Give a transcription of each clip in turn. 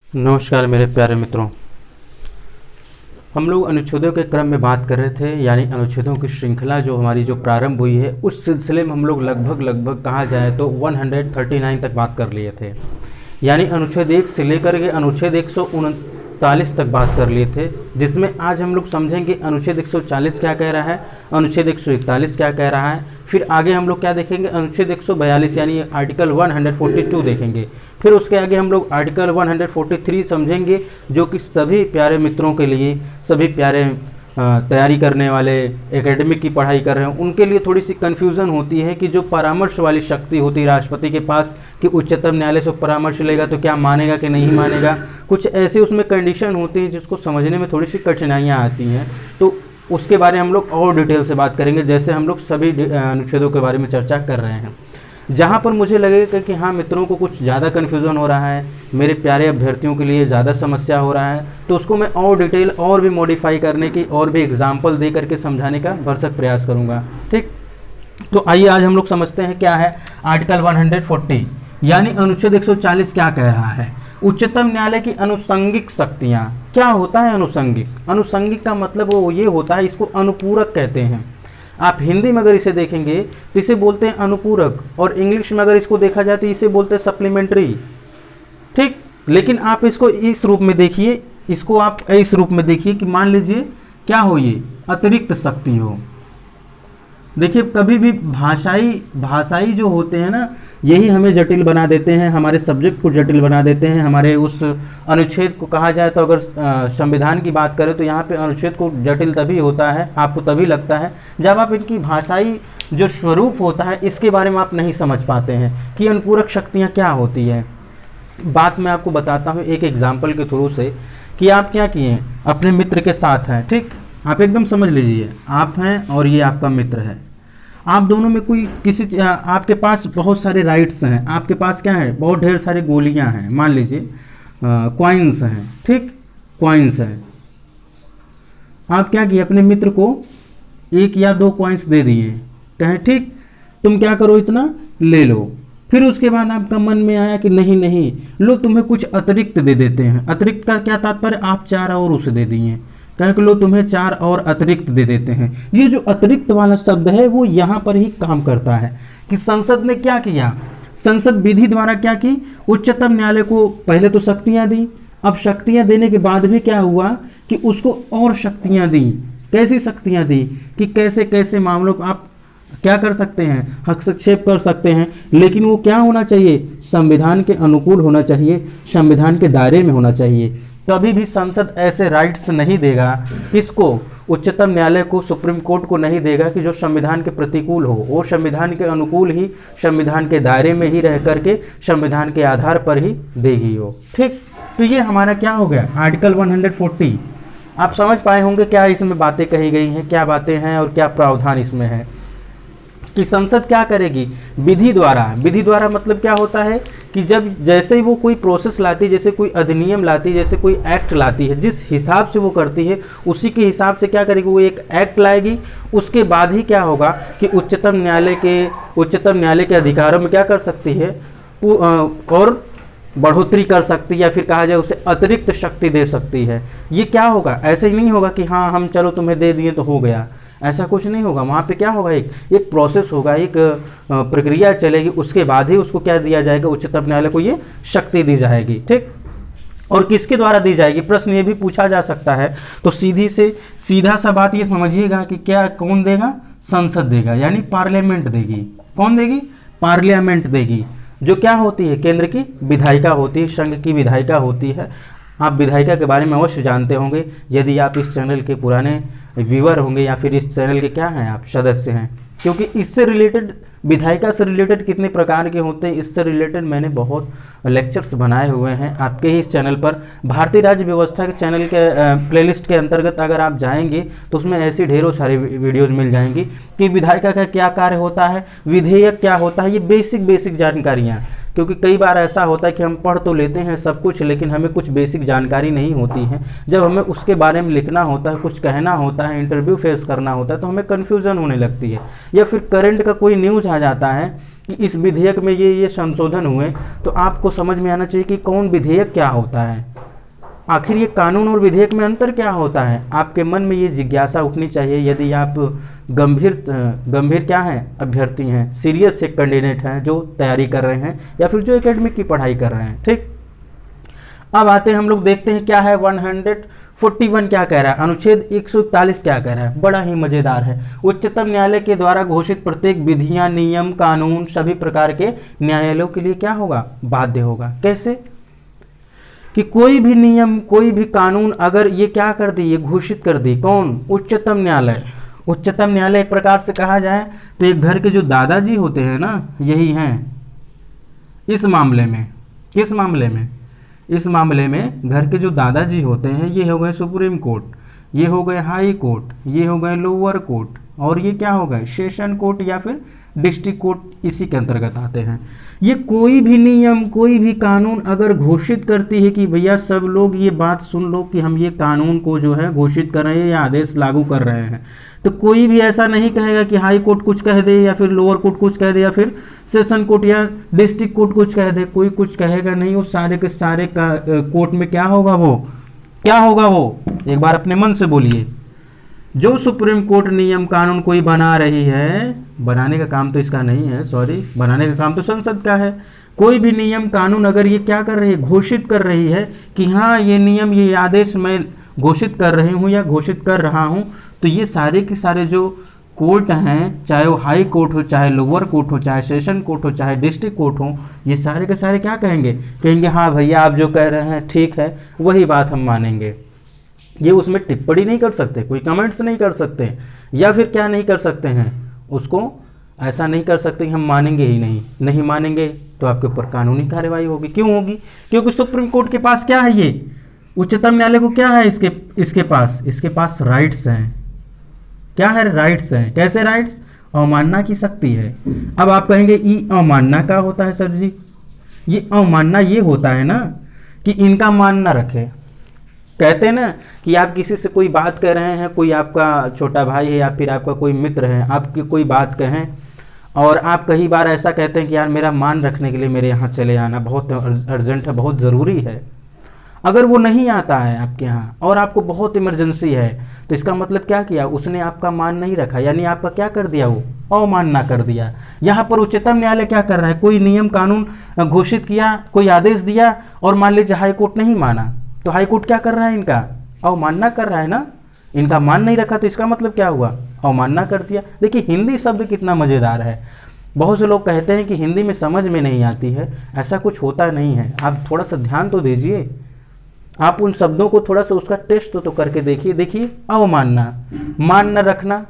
नमस्कार मेरे प्यारे मित्रों। हम लोग अनुच्छेदों के क्रम में बात कर रहे थे, यानी अनुच्छेदों की श्रृंखला जो हमारी जो प्रारंभ हुई है उस सिलसिले में हम लोग लगभग कहा जाए तो 139 तक बात कर लिए थे। यानी अनुच्छेद 1 से लेकर के अनुच्छेद 139 तक बात कर लिए थे, जिसमें आज हम लोग समझेंगे अनुच्छेद 140 क्या कह रहा है, अनुच्छेद 141 क्या कह रहा है, फिर आगे हम लोग क्या देखेंगे अनुच्छेद 142 यानी आर्टिकल 142 देखेंगे। फिर उसके आगे हम लोग आर्टिकल 143 समझेंगे, जो कि सभी प्यारे मित्रों के लिए, सभी प्यारे तैयारी करने वाले, एकेडमिक की पढ़ाई कर रहे हैं, उनके लिए थोड़ी सी कन्फ्यूज़न होती है कि जो परामर्श वाली शक्ति होती है राष्ट्रपति के पास कि उच्चतम न्यायालय से परामर्श लेगा तो क्या मानेगा कि नहीं मानेगा, कुछ ऐसे उसमें कंडीशन होती है जिसको समझने में थोड़ी सी कठिनाइयाँ आती हैं। तो उसके बारे में हम लोग और डिटेल से बात करेंगे, जैसे हम लोग सभी अनुच्छेदों के बारे में चर्चा कर रहे हैं। जहाँ पर मुझे लगेगा कि हाँ मित्रों को कुछ ज़्यादा कन्फ्यूज़न हो रहा है, मेरे प्यारे अभ्यर्थियों के लिए ज़्यादा समस्या हो रहा है, तो उसको मैं और डिटेल और भी मॉडिफाई करने की और भी एग्जाम्पल दे करके समझाने का भरसक प्रयास करूँगा। ठीक, तो आइए आज हम लोग समझते हैं क्या है आर्टिकल 140 यानी अनुच्छेद 140 क्या कह रहा है। उच्चतम न्यायालय की अनुषंगिक शक्तियाँ। क्या होता है अनुषंगिक? अनुषंगिक का मतलब वो ये होता है, इसको अनुपूरक कहते हैं। आप हिंदी में अगर इसे देखेंगे तो इसे बोलते हैं अनुपूरक, और इंग्लिश में अगर इसको देखा जाए तो इसे बोलते हैं सप्लीमेंट्री। ठीक, लेकिन आप इसको इस रूप में देखिए, इसको आप इस रूप में देखिए कि मान लीजिए क्या हो, ये अतिरिक्त शक्ति हो। देखिए कभी भी भाषाई जो होते हैं ना, यही हमें जटिल बना देते हैं, हमारे सब्जेक्ट को जटिल बना देते हैं। हमारे उस अनुच्छेद को कहा जाए तो अगर संविधान की बात करें तो यहाँ पे अनुच्छेद को जटिल तभी होता है, आपको तभी लगता है जब आप इनकी भाषाई जो स्वरूप होता है इसके बारे में आप नहीं समझ पाते हैं कि अनुपूरक शक्तियाँ क्या होती है। बात मैं आपको बताता हूँ एक एग्जाम्पल के थ्रू से कि आप क्या किए, अपने मित्र के साथ हैं। ठीक, आप एकदम समझ लीजिए, आप हैं और ये आपका मित्र है। आप दोनों में कोई किसी आपके पास बहुत सारे राइट्स हैं, आपके पास क्या है, बहुत ढेर सारी गोलियां हैं, मान लीजिए कॉइन्स हैं। ठीक, कॉइन्स हैं। आप क्या किए, अपने मित्र को 1 या 2 कॉइन्स दे दिए, कहें ठीक तुम क्या करो इतना ले लो। फिर उसके बाद आपका मन में आया कि नहीं नहीं लो, तुम्हें कुछ अतिरिक्त दे देते हैं। अतिरिक्त का क्या तात्पर्य, आप 4 और उसे दे दिए, कहें कि लो तुम्हें 4 और अतिरिक्त दे देते हैं। ये जो अतिरिक्त वाला शब्द है वो यहाँ पर ही काम करता है कि संसद ने क्या किया, संसद विधि द्वारा क्या की, उच्चतम न्यायालय को पहले तो शक्तियाँ दी, अब शक्तियाँ देने के बाद भी क्या हुआ कि उसको और शक्तियाँ दी। कैसी शक्तियाँ दी कि कैसे कैसे मामलों पर आप क्या कर सकते हैं, हस्तक्षेप कर सकते हैं, लेकिन वो क्या होना चाहिए, संविधान के अनुकूल होना चाहिए, संविधान के दायरे में होना चाहिए। कभी भी संसद ऐसे राइट्स नहीं देगा, किसको, उच्चतम न्यायालय को, सुप्रीम कोर्ट को नहीं देगा कि जो संविधान के प्रतिकूल हो। वो संविधान के अनुकूल ही, संविधान के दायरे में ही रह करके संविधान के आधार पर ही देगी वो। ठीक, तो ये हमारा क्या हो गया आर्टिकल 140। आप समझ पाए होंगे क्या इसमें बातें कही गई हैं, क्या बातें हैं और क्या प्रावधान इसमें है कि संसद क्या करेगी, विधि द्वारा। विधि द्वारा मतलब क्या होता है कि जब जैसे ही वो कोई प्रोसेस लाती है, जैसे कोई अधिनियम लाती है, जैसे कोई एक्ट लाती है, जिस हिसाब से वो करती है उसी के हिसाब से क्या करेगी, वो एक एक्ट लाएगी। उसके बाद ही क्या होगा कि उच्चतम न्यायालय के अधिकारों में क्या कर सकती है और बढ़ोतरी कर सकती है, या फिर कहा जाए उसे अतिरिक्त शक्ति दे सकती है। ये क्या होगा, ऐसे ही नहीं होगा कि हाँ हम चलो तुम्हें दे दिए तो हो गया, ऐसा कुछ नहीं होगा। वहाँ पे क्या होगा, एक प्रोसेस होगा, एक प्रक्रिया चलेगी, उसके बाद ही उसको क्या दिया जाएगा, उच्चतम न्यायालय को ये शक्ति दी जाएगी। ठीक, और किसके द्वारा दी जाएगी, प्रश्न ये भी पूछा जा सकता है। तो सीधा सा बात ये समझिएगा कि क्या कौन देगा, संसद देगा, यानी पार्लियामेंट देगी। कौन देगी, पार्लियामेंट देगी, जो क्या होती है, केंद्र की विधायिका होती है, संघ की विधायिका होती है। आप विधायिका के बारे में अवश्य जानते होंगे यदि आप इस चैनल के पुराने व्यूअर होंगे या फिर इस चैनल के क्या हैं, आप सदस्य हैं, क्योंकि इससे रिलेटेड, विधायिका से रिलेटेड कितने प्रकार के होते हैं, इससे रिलेटेड मैंने बहुत लेक्चर्स बनाए हुए हैं आपके ही इस चैनल पर। भारतीय राज्य व्यवस्था के चैनल के प्लेलिस्ट के अंतर्गत अगर आप जाएंगे तो उसमें ऐसी ढेरों सारे वीडियोज़ मिल जाएंगी कि विधायिका का क्या कार्य होता है, विधेयक क्या होता है, ये बेसिक जानकारियाँ। क्योंकि कई बार ऐसा होता है कि हम पढ़ तो लेते हैं सब कुछ, लेकिन हमें कुछ बेसिक जानकारी नहीं होती है। जब हमें उसके बारे में लिखना होता है, कुछ कहना होता है, इंटरव्यू फेस करना होता है, तो हमें कन्फ्यूज़न होने लगती है। या फिर करंट का कोई न्यूज़ आ जाता है कि इस विधेयक में ये संशोधन हुए, तो आपको समझ में आना चाहिए कि कौन विधेयक क्या होता है। आखिर ये कानून और विधेयक में अंतर क्या होता है? आपके मन में ये जिज्ञासा उठनी चाहिए यदि आप गंभीर क्या हैं, अभ्यर्थी हैं, सीरियस एक कैंडिडेट हैं जो तैयारी कर रहे हैं या फिर जो एकेडमिक की पढ़ाई कर रहे हैं। ठीक, अब आते हैं हम लोग देखते हैं क्या है 141 क्या कह रहा है, अनुच्छेद 141 क्या कह रहा है। बड़ा ही मजेदार है। उच्चतम न्यायालय के द्वारा घोषित प्रत्येक विधियां, नियम, कानून सभी प्रकार के न्यायालयों के लिए क्या होगा, बाध्य होगा। कैसे कि कोई भी नियम, कोई भी कानून अगर ये क्या कर दी, ये घोषित कर दी, कौन, उच्चतम न्यायालय। उच्चतम न्यायालय एक प्रकार से कहा जाए तो एक घर के जो दादाजी होते हैं ना, यही हैं इस मामले में। किस मामले में? इस मामले में घर के जो दादाजी होते हैं ये हो गए सुप्रीम कोर्ट, ये हो गए हाई कोर्ट, ये हो गए लोअर कोर्ट, और ये क्या हो गए सेशन कोर्ट या फिर डिस्ट्रिक्ट कोर्ट, इसी के अंतर्गत आते हैं। ये कोई भी नियम, कोई भी कानून अगर घोषित करती है कि भैया सब लोग ये बात सुन लो कि हम ये कानून को जो है घोषित कर रहे हैं या आदेश लागू कर रहे हैं, तो कोई भी ऐसा नहीं कहेगा कि हाई कोर्ट कुछ कह दे या फिर लोअर कोर्ट कुछ कह दे या फिर सेशन कोर्ट या डिस्ट्रिक्ट कोर्ट कुछ कह दे, कोई कुछ कहेगा नहीं। वो सारे के सारे कोर्ट में क्या होगा, वो क्या होगा, वो एक बार अपने मन से बोलिए। जो सुप्रीम कोर्ट नियम कानून कोई बना रही है, बनाने का काम तो इसका नहीं है, सॉरी, बनाने का काम तो संसद का है। कोई भी नियम कानून अगर ये क्या कर रही है, घोषित कर रही है कि हाँ ये नियम, ये आदेश मैं घोषित कर रही हूँ या घोषित कर रहा हूँ, तो ये सारे के सारे जो कोर्ट हैं, चाहे वो हाई कोर्ट हो, चाहे लोअर कोर्ट हो, चाहे सेशन कोर्ट हो, चाहे डिस्ट्रिक्ट कोर्ट हो, ये सारे के सारे क्या कहेंगे, कहेंगे हाँ भैया आप जो कह रहे हैं ठीक है, वही बात हम मानेंगे। ये उसमें टिप्पणी नहीं कर सकते, कोई कमेंट्स नहीं कर सकते, या फिर क्या नहीं कर सकते हैं, उसको ऐसा नहीं कर सकते कि हम मानेंगे ही नहीं, नहीं मानेंगे तो आपके ऊपर कानूनी कार्रवाई होगी। क्यों होगी? क्योंकि सुप्रीम कोर्ट के पास क्या है, ये उच्चतम न्यायालय को क्या है, इसके पास राइट्स हैं। क्या है, राइट्स हैं। कैसे राइट्स? अवमानना की शक्ति है। अब आप कहेंगे ये अवमानना क्या होता है सर जी? ये अवमानना ये होता है ना कि इनका मान ना रखे। कहते हैं ना कि आप किसी से कोई बात कह रहे हैं, कोई आपका छोटा भाई है या फिर आपका कोई मित्र है, आपकी कोई बात कहें और आप कई बार ऐसा कहते हैं कि यार मेरा मान रखने के लिए मेरे यहाँ चले आना, बहुत अर्जेंट है, बहुत ज़रूरी है। अगर वो नहीं आता है आपके यहाँ और आपको बहुत इमरजेंसी है, तो इसका मतलब क्या किया, उसने आपका मान नहीं रखा, यानी आपका क्या कर दिया, वो अवमानना कर दिया। यहाँ पर उच्चतम न्यायालय क्या कर रहा है, कोई नियम कानून घोषित किया, कोई आदेश दिया और मान लीजिए हाई कोर्ट नहीं माना, तो हाई कोर्ट क्या कर रहा है, इनका अवमानना कर रहा है ना, इनका मान नहीं रखा, तो इसका मतलब क्या हुआ, अवमानना कर दिया। देखिए हिंदी शब्द कितना मज़ेदार है। बहुत से लोग कहते हैं कि हिंदी में समझ में नहीं आती है, ऐसा कुछ होता नहीं है। आप थोड़ा सा ध्यान तो दीजिए, आप उन शब्दों को थोड़ा सा उसका टेस्ट तो करके देखिए। देखिए अवमानना, मान न रखना,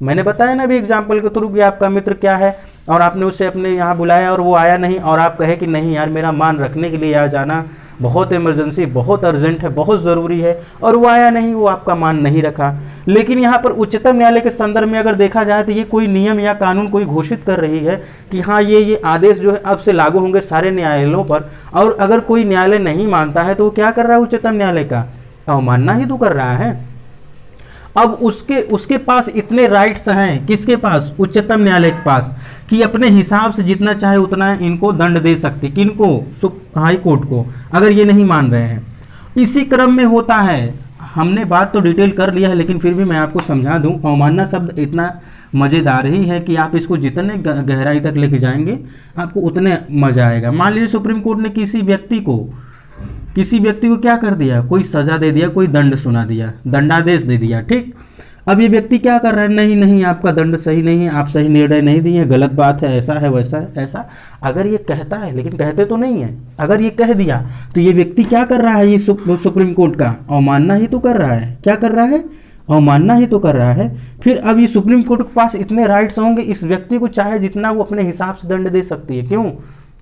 मैंने बताया ना अभी एग्जाम्पल के थ्रू कि आपका मित्र क्या है और आपने उसे अपने यहाँ बुलाया और वो आया नहीं, और आप कहे कि नहीं यार मेरा मान रखने के लिए आ जाना, बहुत इमरजेंसी, बहुत अर्जेंट है, बहुत ज़रूरी है, और वो आया नहीं, वो आपका मान नहीं रखा। लेकिन यहाँ पर उच्चतम न्यायालय के संदर्भ में अगर देखा जाए तो ये कोई नियम या कानून कोई घोषित कर रही है कि हाँ ये आदेश जो है अब से लागू होंगे सारे न्यायालयों पर, और अगर कोई न्यायालय नहीं मानता है तो वो क्या कर रहा है, उच्चतम न्यायालय का अवमानना ही तो कर रहा है। अब उसके पास इतने राइट्स हैं, किसके पास, उच्चतम न्यायालय के पास, कि अपने हिसाब से जितना चाहे उतना इनको दंड दे सकती, किनको, हाई कोर्ट को, अगर ये नहीं मान रहे हैं। इसी क्रम में होता है, हमने बात तो डिटेल कर लिया है लेकिन फिर भी मैं आपको समझा दूं, अवमानना शब्द इतना मज़ेदार ही है कि आप इसको जितने गहराई तक लेके जाएंगे आपको उतने मज़ा आएगा। मान लीजिए सुप्रीम कोर्ट ने किसी व्यक्ति को क्या कर दिया, कोई सजा दे दिया, कोई दंड सुना दिया, दंडादेश दे दिया, ठीक। अब ये व्यक्ति क्या कर रहा है, नहीं नहीं आपका दंड सही नहीं है, आप सही निर्णय नहीं दिए, गलत बात है, ऐसा है वैसा है, ऐसा अगर ये कहता है, लेकिन कहते तो नहीं है, अगर ये कह दिया तो ये व्यक्ति क्या कर रहा है, ये सुप्रीम कोर्ट का अवमानना ही तो कर रहा है। क्या कर रहा है, अवमानना ही तो कर रहा है। फिर अब ये सुप्रीम कोर्ट के पास इतने राइट्स होंगे, इस व्यक्ति को चाहे जितना वो अपने हिसाब से दंड दे सकती है। क्यों?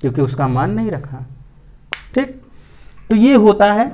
क्योंकि उसका मान नहीं रखा, ठीक। तो ये होता है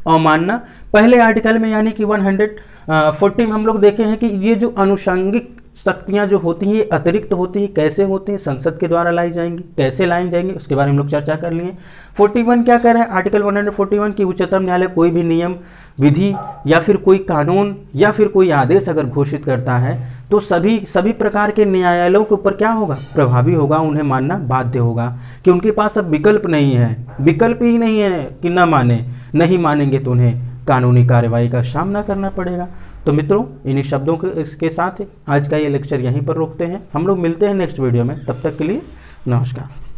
अवमानना। पहले आर्टिकल में यानी कि 140 में हम लोग देखे हैं कि ये जो अनुषंगिक शक्तियां जो होती हैं अतिरिक्त होती हैं, कैसे होती हैं, संसद के द्वारा लाई जाएंगी, कैसे लाई जाएंगी, उसके बारे में हम लोग चर्चा कर लिए। 41 क्या कह रहा है, आर्टिकल 141 की उच्चतम न्यायालय कोई भी नियम, विधि या फिर कोई कानून या फिर कोई आदेश अगर घोषित करता है तो सभी प्रकार के न्यायालयों के ऊपर क्या होगा, प्रभावी होगा, उन्हें मानना बाध्य होगा, कि उनके पास अब विकल्प नहीं है, विकल्प ही नहीं है कि ना माने, नहीं मानेंगे तो उन्हें कानूनी कार्रवाई का सामना करना पड़ेगा। तो मित्रों, इन्हीं शब्दों के इसके साथ आज का ये लेक्चर यहीं पर रोकते हैं। हम लोग मिलते हैं नेक्स्ट वीडियो में, तब तक के लिए नमस्कार।